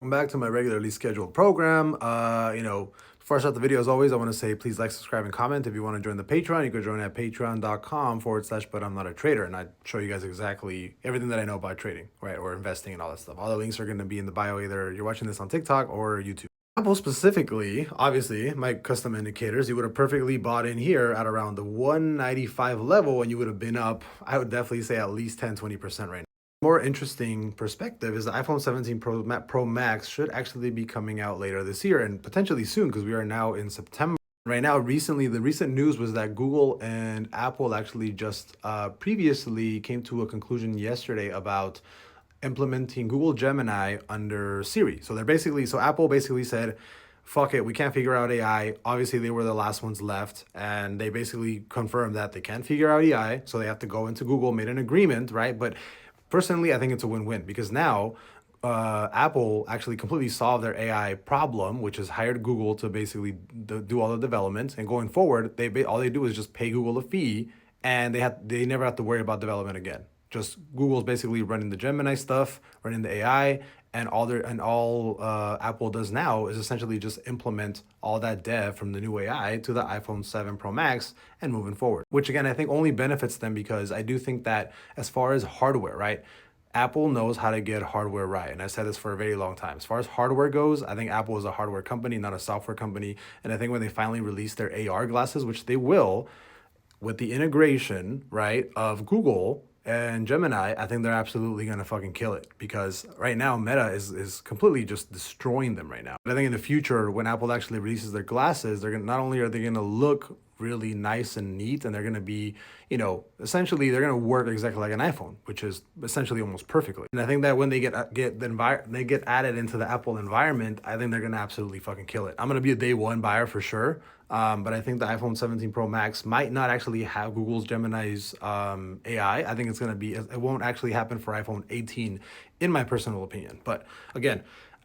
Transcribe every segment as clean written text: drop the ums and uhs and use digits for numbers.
Welcome back to my regularly scheduled program. Before I start the video, as always, I want to say please like, subscribe, and comment. If you want to join the Patreon, you can join at patreon.com/but I'm not a trader. And I show you guys exactly everything that I know about trading, right? Or investing and all that stuff. All the links are going to be in the bio, either you're watching this on TikTok or YouTube. Apple specifically, obviously, my custom indicators, you would have perfectly bought in here at around the 195 level and you would have been up, I would definitely say at least 10-20% right now. More interesting perspective is the iPhone 17 Pro Max should actually be coming out later this year and potentially soon because we are now in September. Right now, the recent news was that Google and Apple actually just previously came to a conclusion yesterday about implementing Google Gemini under Siri. So Apple basically said, fuck it, we can't figure out AI. Obviously, they were the last ones left, and they basically confirmed that they can't figure out AI, so they have to go into Google, made an agreement, right? But personally, I think it's a win-win because now Apple actually completely solved their AI problem, which is hired Google to basically do all the development. And going forward, all they do is just pay Google a fee, and they never have to worry about development again. Just Google's basically running the Gemini stuff, running the AI, and all Apple does now is essentially just implement all that dev from the new AI to the iPhone 7 Pro Max and moving forward. Which again, I think only benefits them because I do think that as far as hardware, right? Apple knows how to get hardware right. And I said this for a very long time. As far as hardware goes, I think Apple is a hardware company, not a software company. And I think when they finally release their AR glasses, which they will, with the integration, right, of Google and Gemini, I think they're absolutely gonna fucking kill it because right now Meta is completely just destroying them right now. But I think in the future, when Apple actually releases their glasses, they're gonna not only are they gonna look really nice and neat, and they're gonna be, essentially they're gonna work exactly like an iPhone, which is essentially almost perfectly. And I think that when they get added into the Apple environment, I think they're gonna absolutely fucking kill it. I'm gonna be a day one buyer for sure. But I think the iPhone 17 Pro Max might not actually have Google's Gemini's AI. I think it won't actually happen for iPhone 18, in my personal opinion. But again,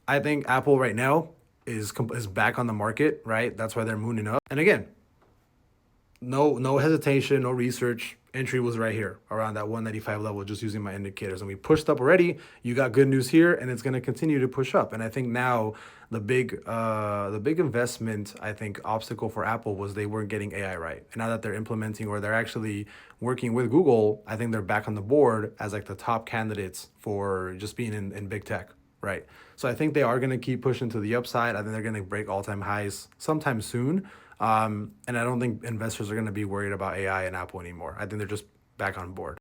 I think Apple right now is back on the market, right? That's why they're mooning up. And again, no hesitation, no research. Entry was right here around that 195 level, just using my indicators, and we pushed up already. You got good news here, and it's going to continue to push up. And I think now the big investment, I think, obstacle for Apple was they weren't getting AI right. And now that they're implementing, or they're actually working with Google, I think they're back on the board as like the top candidates for just being in big tech. Right. So I think they are going to keep pushing to the upside. I think they're going to break all-time highs sometime soon. And I don't think investors are going to be worried about AI and Apple anymore. I think they're just back on board.